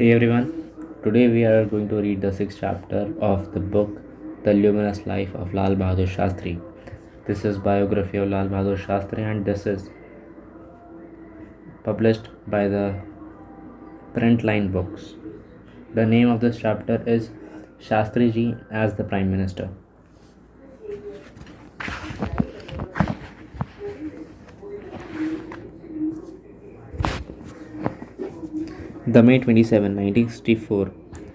Hey everyone, today we are going to read the sixth chapter of the book The Luminous Life of Lal Bahadur Shastri. This is Biography of Lal Bahadur Shastri and this is published by the Frontline Books. The name of this chapter is Shastri Ji as the Prime Minister. The May 27, 1964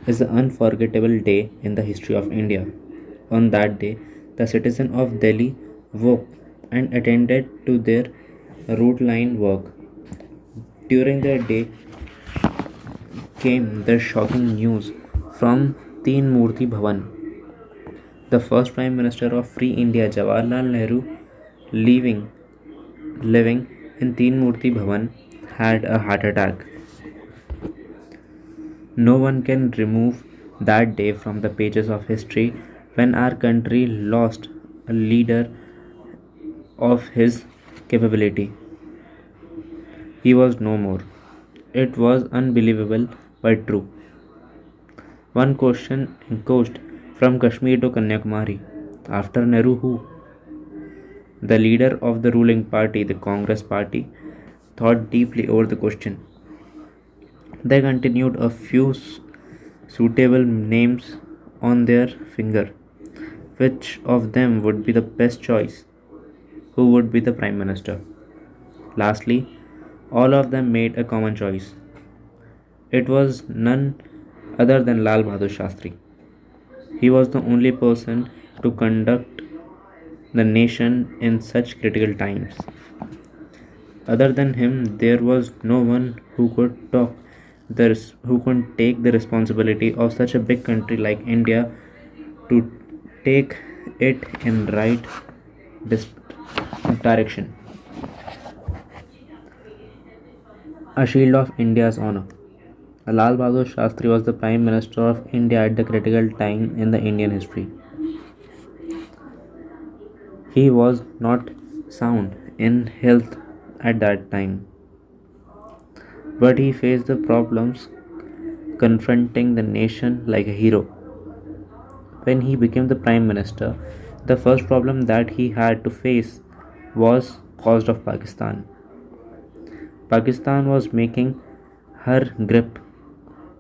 is an unforgettable day in the history of India. On that day, the citizens of Delhi woke and attended to their routine work. During the day came the shocking news from Teen Murti Bhavan. The first Prime Minister of Free India, Jawaharlal Nehru, living, living in Teen Murti Bhavan, had a heart attack. No one can remove that day from the pages of history when our country lost a leader of his capability. He was no more. It was unbelievable but true. One question echoed from Kashmir to Kanyakumari. After Nehru, who? The leader of the ruling party, the Congress party, thought deeply over the question. They continued a few suitable names on their finger. Which of them would be the best choice? Who would be the Prime Minister? Lastly, all of them made a common choice. It was none other than Lal Bahadur Shastri. He was the only person to conduct the nation in such critical times. Other than him, there was no one who who could take the responsibility of such a big country like India to take it in right dis- direction. A shield of India's honor. Lal Bahadur Shastri was the Prime Minister of India at the critical time in the Indian history. He was not sound in health at that time, but he faced the problems confronting the nation like a hero. When he became the Prime Minister, the first problem that he had to face was caused of Pakistan. Pakistan was making her grip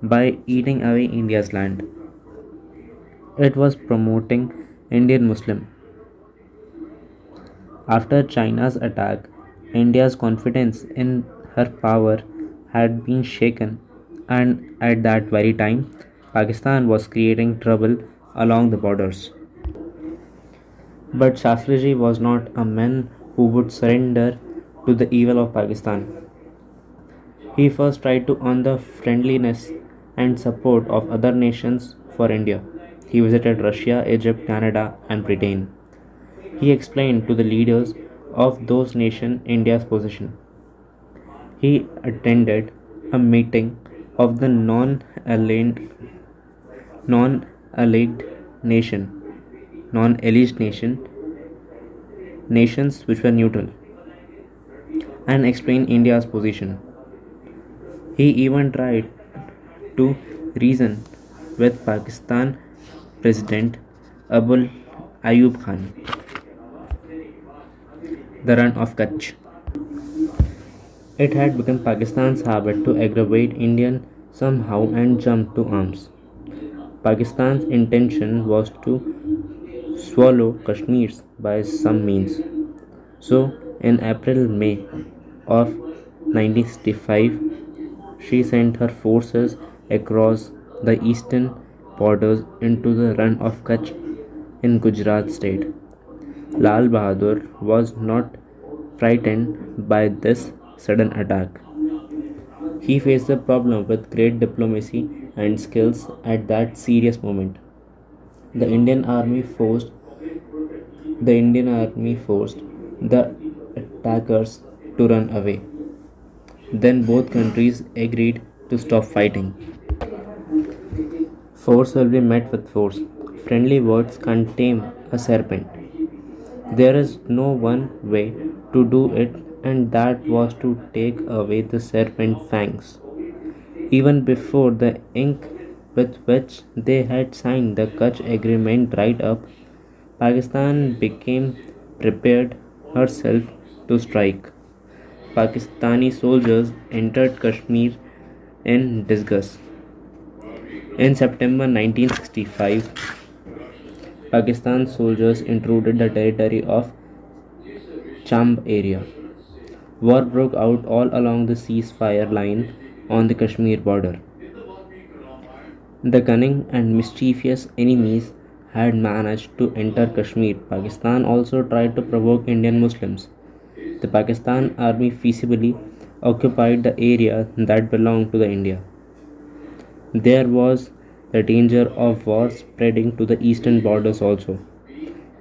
by eating away India's land. It was promoting Indian Muslim. After China's attack, India's confidence in her power had been shaken, and at that very time, Pakistan was creating trouble along the borders. But Shastriji was not a man who would surrender to the evil of Pakistan. He first tried to earn the friendliness and support of other nations for India. He visited Russia, Egypt, Canada, and Britain. He explained to the leaders of those nations India's position. He attended a meeting of the non-allied nation, non-allied nations which were neutral, and explained India's position. He even tried to reason with Pakistan President Abul Ayub Khan, the run of Kutch. It had become Pakistan's habit to aggravate Indian somehow and jump to arms. Pakistan's intention was to swallow Kashmir by some means. So, in April-May of 1965, she sent her forces across the eastern borders into the run of Kutch in Gujarat state. Lal Bahadur was not frightened by this sudden attack. He faced the problem with great diplomacy and skills at that serious moment. The Indian army forced the attackers to run away. Then both countries agreed to stop fighting. Force will be met with force. Friendly words can't tame a serpent. There is no one way to do it, and that was to take away the serpent fangs. even before the ink with which they had signed the Kutch Agreement dried up. Pakistan became prepared herself to strike. Pakistani soldiers entered Kashmir in disgust. In September 1965, Pakistan soldiers intruded the territory of Chamb area. War broke out all along the ceasefire line on the Kashmir border. The cunning and mischievous enemies had managed to enter Kashmir. Pakistan also tried to provoke Indian Muslims. The Pakistan army feasibly occupied the area that belonged to the India. There was the danger of war spreading to the eastern borders also.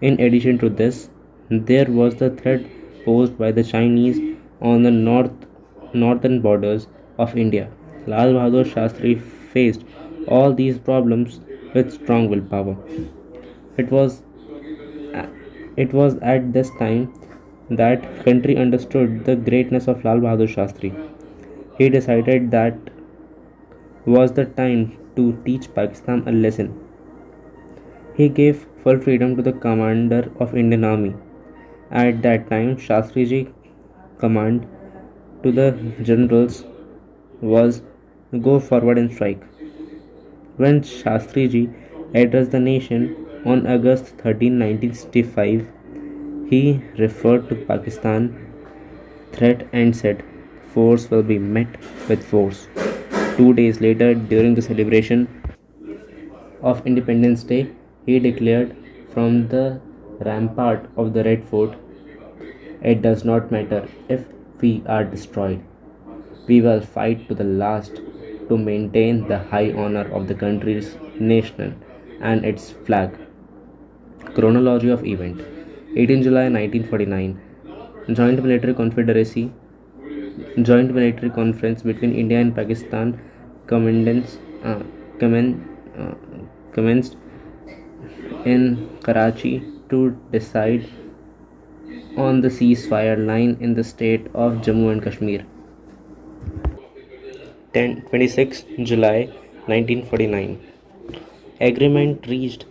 In addition to this, there was the threat posed by the Chinese on the northern borders of India. Lal Bahadur Shastri faced all these problems with strong willpower. It was it was at this time that country understood the greatness of Lal Bahadur Shastri. He decided that was the time to teach Pakistan a lesson. He gave full freedom to the commander of Indian Army. At that time, Shastriji command to the generals was go forward and strike. When Shastriji addressed the nation on August 13, 1965, he referred to Pakistan threat and said, "Force will be met with force." 2 days later, during the celebration of Independence Day, he declared from the rampart of the Red Fort, "It does not matter if we are destroyed. We will fight to the last to maintain the high honor of the country's nation and its flag." Chronology of event: 18 July 1949, Joint Military Confederacy Joint Military Conference between India and Pakistan commenced, uh, commen- uh, commenced in Karachi to decide on the ceasefire line in the state of Jammu and Kashmir. 26 July 1949, agreement reached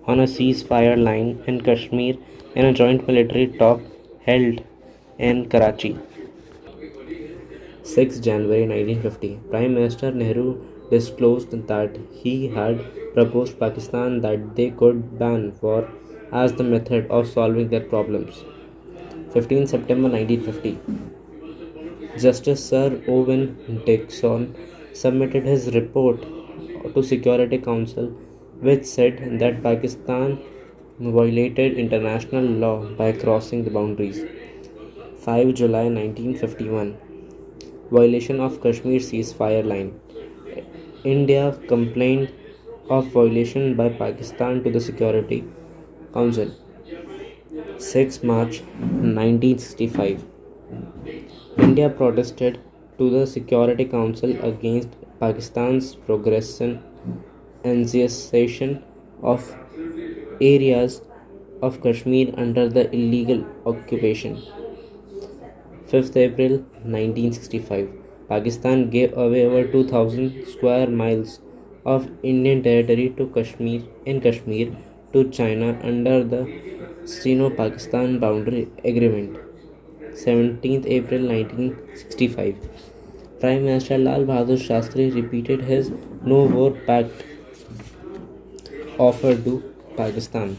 on a ceasefire line in Kashmir in a joint military talk held in Karachi. 6 January 1950, Prime Minister Nehru disclosed that he had proposed Pakistan that they could ban war as the method of solving their problems. 15 September 1950, Justice Sir Owen Dixon submitted his report to Security Council, which said that Pakistan violated international law by crossing the boundaries. 5 July 1951, violation of Kashmir ceasefire line. India complained of violation by Pakistan to the Security Council. 6 March 1965, India protested to the Security Council against Pakistan's progressive annexation of areas of Kashmir under the illegal occupation. 5th April 1965, Pakistan gave away over 2000 square miles of Indian territory to Kashmir to China under the Sino-Pakistan Boundary Agreement. 17th April 1965, Prime Minister Lal Bahadur Shastri repeated his no war pact offer to Pakistan.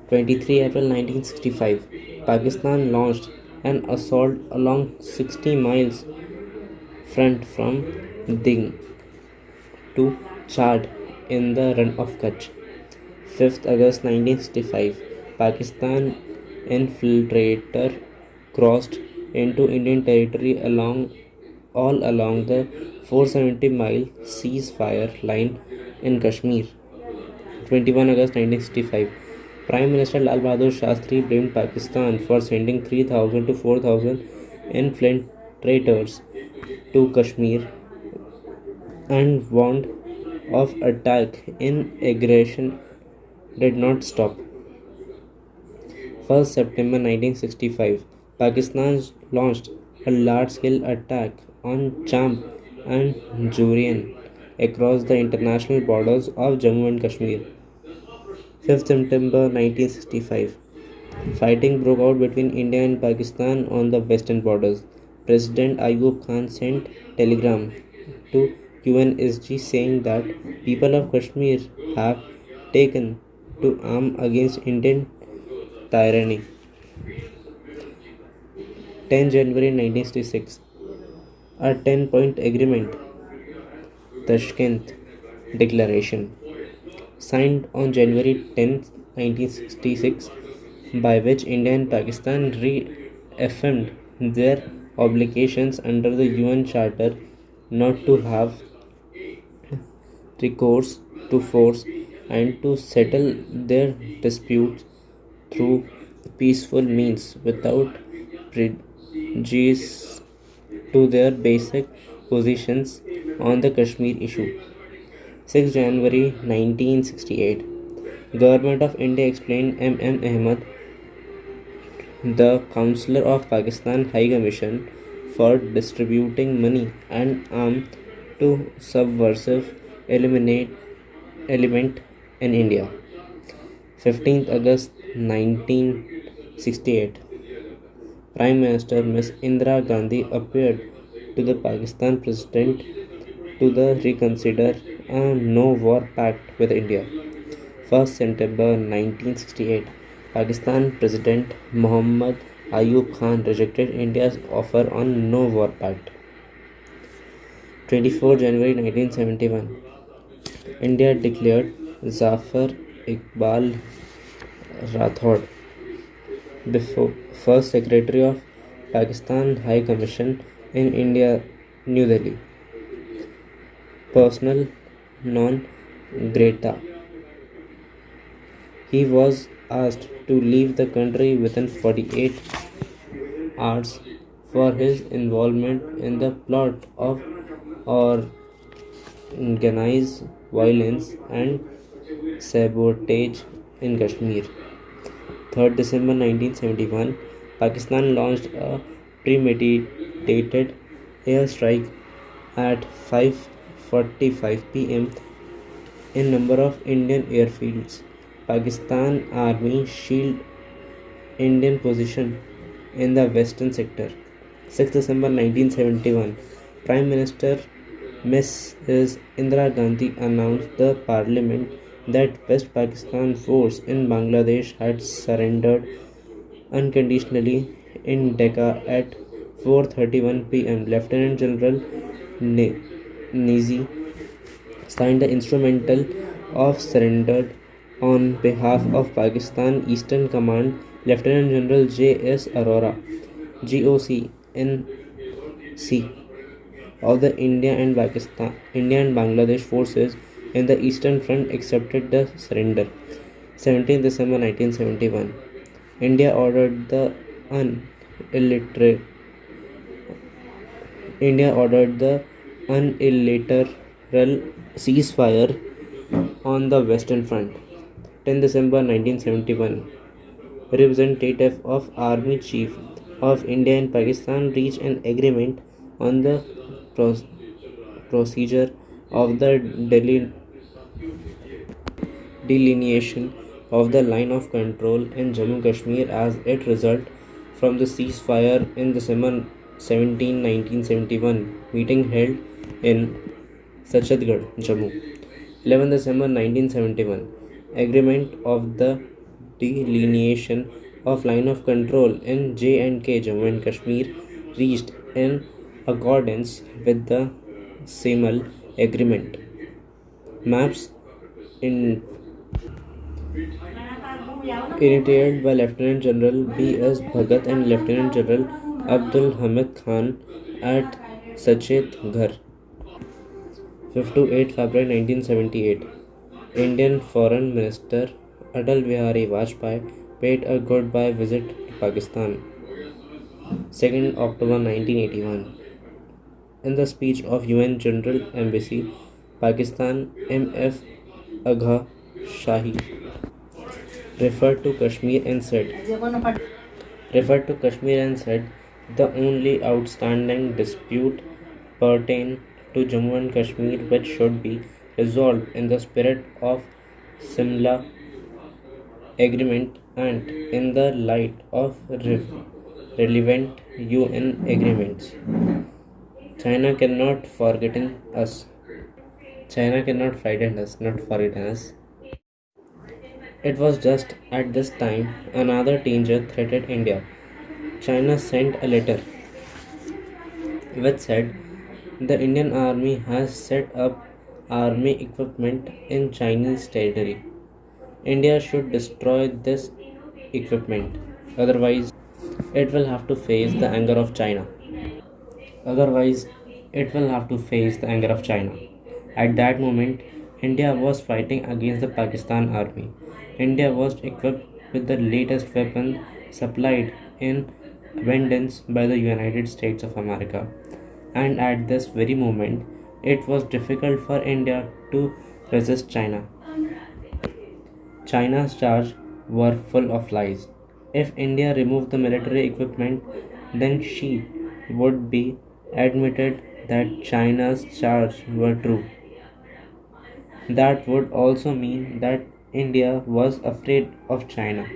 23 April 1965, Pakistan launched an assault along 60 miles front from Ding to Chad in the Run of Kutch. 5th August 1965, Pakistan infiltrator crossed into Indian territory all along the 470-mile ceasefire line in Kashmir. 21 August 1965, Prime Minister Lal Bahadur Shastri blamed Pakistan for sending 3,000 to 4,000 infiltrators to Kashmir and warned of attack in aggression did not stop. 1st September 1965, Pakistan launched a large-scale attack on Chamb and Jurian across the international borders of Jammu and Kashmir. 5th September 1965. Fighting broke out between India and Pakistan on the western borders. President Ayub Khan sent telegram to UNSG saying that people of Kashmir have taken to arm against Indian tyranny. 10 January 1966. A 10-point agreement, Tashkent Declaration, signed on January 10, 1966, by which India and Pakistan reaffirmed their obligations under the UN Charter not to have recourse to force and to settle their disputes through peaceful means without prejudice to their basic positions on the Kashmir issue. 6 January 1968. Government of India explained M. Ahmed, the Counselor of Pakistan High Commission, for distributing money and arms to subversive element in India. 15th August 1968. Prime Minister Ms. Indira Gandhi appeared to the Pakistan President to reconsider a no-war pact with India. 1st September 1968. Pakistan President Muhammad Ayub Khan rejected India's offer on no-war pact. 24 January 1971. India declared Zafar Iqbal Rathod, before first Secretary of Pakistan High Commission in India, New Delhi, persona non grata. He was asked to leave the country within 48 hours for his involvement in the plot of organized violence and sabotage in Kashmir. 3rd December 1971, Pakistan launched a premeditated airstrike at 5:45 p.m. in number of Indian airfields. Pakistan Army shelled Indian position in the western sector. 6 December 1971, Prime Minister Mrs. Indira Gandhi announced the Parliament that West Pakistan force in Bangladesh had surrendered unconditionally in Dhaka at 4:31 p.m. Lieutenant General Nizi signed the instrumental of surrender on behalf of Pakistan Eastern Command. Lieutenant General J.S. Arora, GOC in C of the India and Bangladesh forces in the Eastern Front accepted the surrender. 17 December 1971. India ordered the unilliterate unilateral ceasefire on the Western Front. 10 December 1971. Representative of Army Chief of India and Pakistan reached an agreement on the procedure of the delineation of the line of control in Jammu Kashmir as it result from the ceasefire in December 17, 1971 meeting held in Sachadgarh, Jammu. 11 December 1971. Agreement of the delineation of line of control in J&K, Jammu and Kashmir, reached in accordance with the Semal Agreement. Maps initiated by Lieutenant General B.S. Bhagat and Lieutenant General Abdul Hamid Khan at Sachet Ghar. 5 to 8 February 1978. Indian Foreign Minister Atal Bihari Vajpayee paid a goodbye visit to Pakistan. 2nd October 1981. In the speech of UN General Embassy, Pakistan, M.F. Agha Shahi referred to Kashmir and said, the only outstanding dispute pertained to Jammu and Kashmir, which should be resolved in the spirit of Simla Agreement and in the light of relevant UN agreements. China cannot forgotten us. China cannot frighten us, not forgotten us. It was just at this time another danger threatened India. China sent a letter which said the Indian army has set up army equipment in Chinese territory. India should destroy this equipment, otherwise, it will have to face the anger of China. Otherwise, it will have to face the anger of China. At that moment, India was fighting against the Pakistan army. India was equipped with the latest weapon supplied in abundance by the United States of America. And at this very moment, it was difficult for India to resist China. China's charges were full of lies. If India removed the military equipment, then she would be admitted that China's charges were true. That would also mean that India was afraid of China.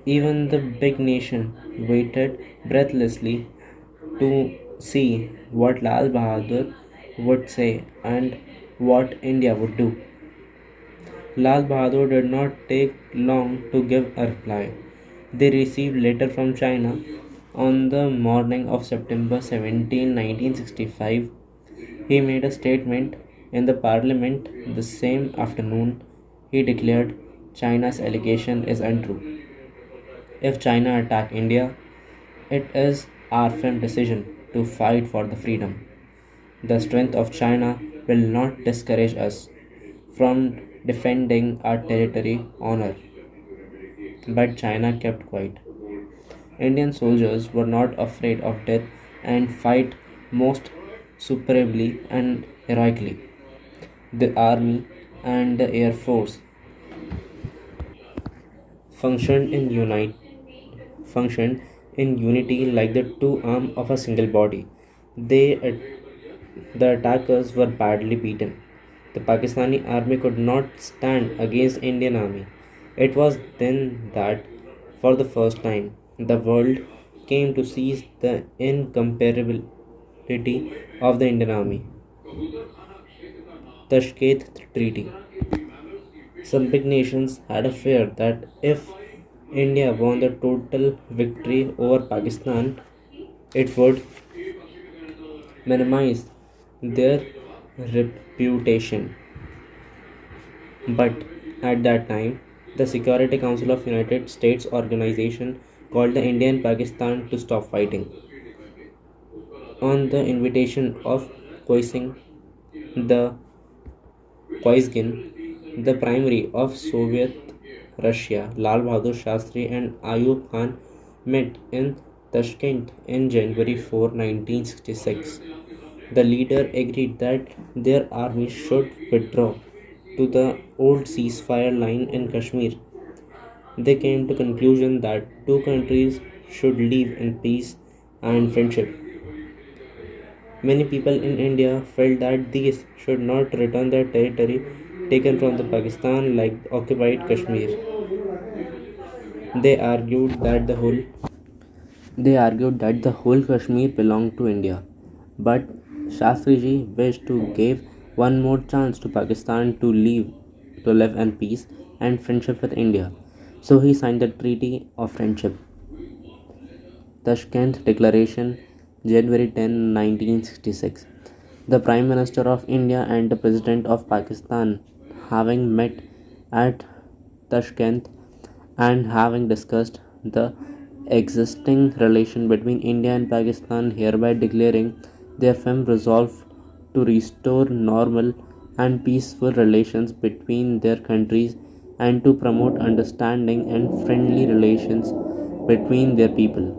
Even the big nation waited breathlessly to see what Lal Bahadur would say and what India would do. Lal Bahadur did not take long to give a reply. They received letter from China on the morning of September 17, 1965. He made a statement in the parliament the same afternoon. He declared China's allegation is untrue. If China attack India, it is our firm decision to fight for the freedom. The strength of China will not discourage us from defending our territory honor. But China kept quiet. Indian soldiers were not afraid of death and fight most superbly and heroically. The army and the air force functioned in unite functioned in unity like the two arms of a single body. They the attackers were badly beaten. The Pakistani army could not stand against Indian army. It was then that, for the first time, the world came to see the incomparability of the Indian army. Tashkent Treaty. Some big nations had a fear that if India won the total victory over Pakistan, it would minimize their reputation. But at that time, the Security Council of United States organization called the India and Pakistan to stop fighting. On the invitation of Khoisin, the Khoisgin, the primary of Soviet Russia, Lal Bahadur Shastri and Ayub Khan met in Tashkent in January 4, 1966. The leader agreed that their army should withdraw to the old ceasefire line in Kashmir. They came to conclusion that two countries should live in peace and friendship. Many people in India felt that these should not return their territory taken from the Pakistan like occupied Kashmir. They argued that the whole they argued that the whole Kashmir belonged to India. But Shastriji wished to give one more chance to Pakistan to live in peace and friendship with India. So he signed the Treaty of Friendship. Tashkent Declaration, January 10, 1966. The Prime Minister of India and the President of Pakistan, having met at Tashkent and having discussed the existing relation between India and Pakistan, hereby declaring their firm resolve to restore normal and peaceful relations between their countries and to promote understanding and friendly relations between their people.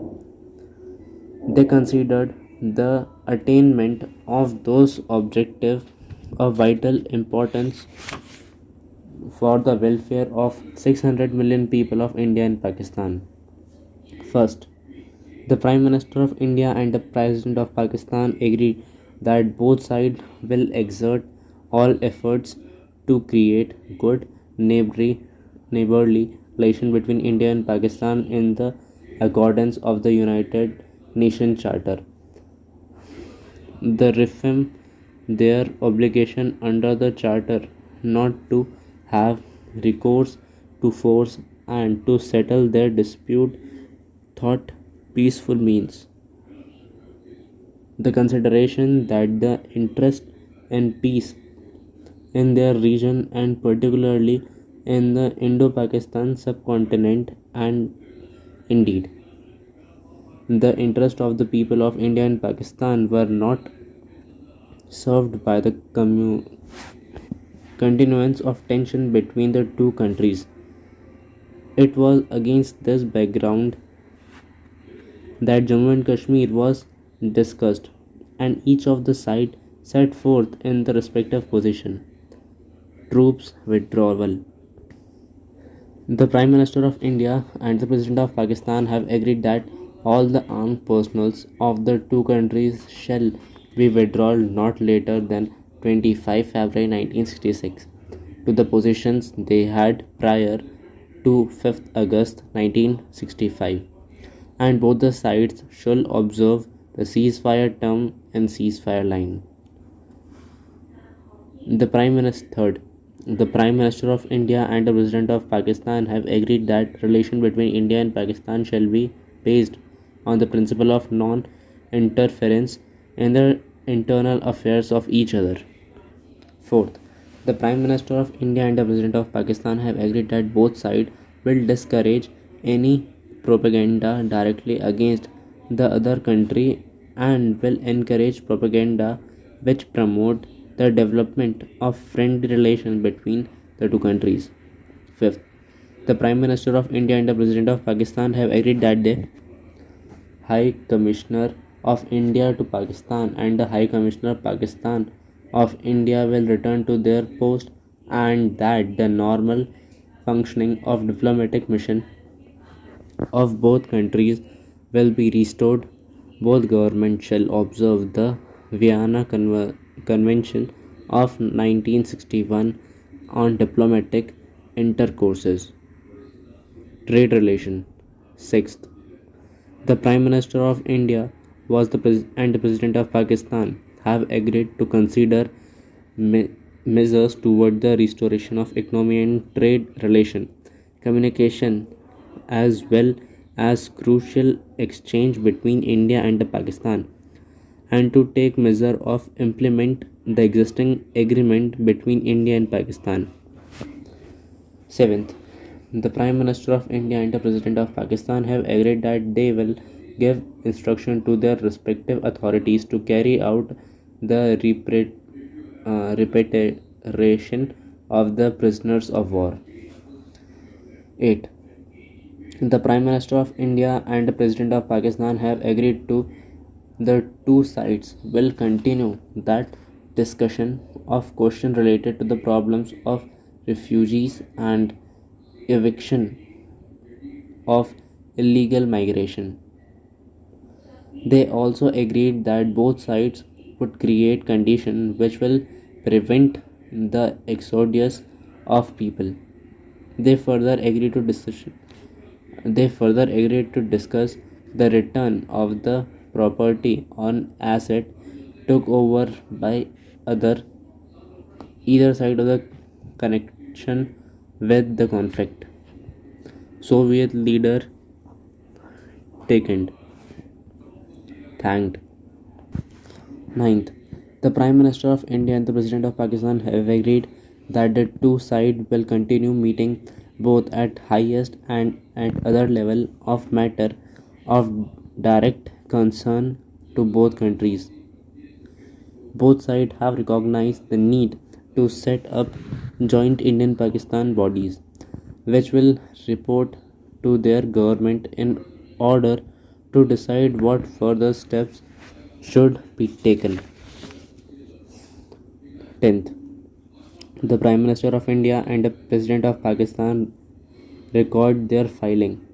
They considered the attainment of those objectives of vital importance for the welfare of 600 million people of India and Pakistan. First, the Prime Minister of India and the President of Pakistan agreed that both sides will exert all efforts to create good neighborly relation between India and Pakistan in the accordance of the United Nations Charter. The reaffirm their obligation under the Charter not to have recourse to force and to settle their dispute thought peaceful means. The consideration that the interest and peace in their region and particularly in the Indo-Pakistan subcontinent and indeed the interest of the people of India and Pakistan were not served by the continuance of tension between the two countries. It was against this background that Jammu and Kashmir was discussed and each of the sides set forth in the respective position. Troops withdrawal. The Prime Minister of India and the President of Pakistan have agreed that all the armed personnel of the two countries shall be withdrawn not later than 25 February 1966 to the positions they had prior to 5th August 1965, and both the sides shall observe the ceasefire term and ceasefire line. The Prime Minister of India and the President of Pakistan have agreed that relation between India and Pakistan shall be based on the principle of non-interference in the internal affairs of each other. Fourth, the Prime Minister of India and the President of Pakistan have agreed that both sides will discourage any propaganda directly against the other country and will encourage propaganda which promote the development of friendly relations between the two countries. Fifth, the Prime Minister of India and the President of Pakistan have agreed that the High Commissioner of India to Pakistan and the High Commissioner of Pakistan of India will return to their post and that the normal functioning of diplomatic mission of both countries will be restored. Both governments shall observe the Vienna Convention of 1961 on diplomatic intercourses. Trade relation. Sixth, the Prime Minister of India and the President of Pakistan have agreed to consider measures toward the restoration of economic and trade relation, communication, as well as crucial exchange between India and Pakistan, and to take measure of implement the existing agreement between India and Pakistan. Seventh, the Prime Minister of India and the President of Pakistan have agreed that they will give instruction to their respective authorities to carry out the repatriation of the prisoners of war. 8. The Prime Minister of India and the President of Pakistan have agreed to the two sides will continue that discussion of questions related to the problems of refugees and eviction of illegal migration. They also agreed that both sides would create conditions which will prevent the exodus of people. They further agreed to discuss the return of the property on asset took over by either side of the connection with the conflict. Soviet leader taken thanked. Ninth, the Prime Minister of India and the President of Pakistan have agreed that the two sides will continue meeting both at highest and at other level of matter of direct concern to both countries. Both sides have recognized the need to set up joint Indian-Pakistan bodies which will report to their government in order to decide what further steps should be taken. 10th, the Prime Minister of India and the President of Pakistan record their filing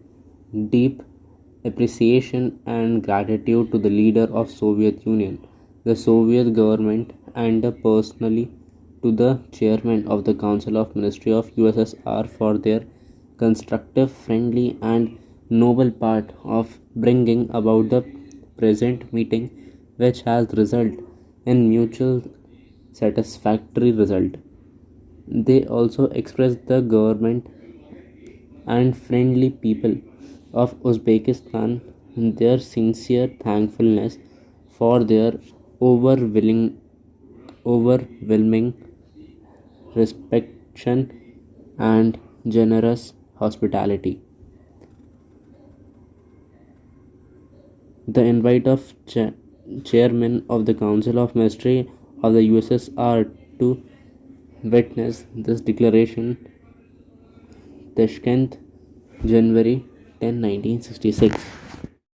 deep appreciation and gratitude to the leader of Soviet Union the Soviet government and personally to the chairman of the Council of Ministry of USSR for their constructive, friendly, and noble part of bringing about the present meeting, which has resulted in mutual satisfactory result. They also expressed the government and friendly people of Uzbekistan their sincere thankfulness for their overwhelming respect and generous hospitality. The invite of chairman of the Council of Ministry of the USSR to witness this declaration, Tashkent, January 10, 1966.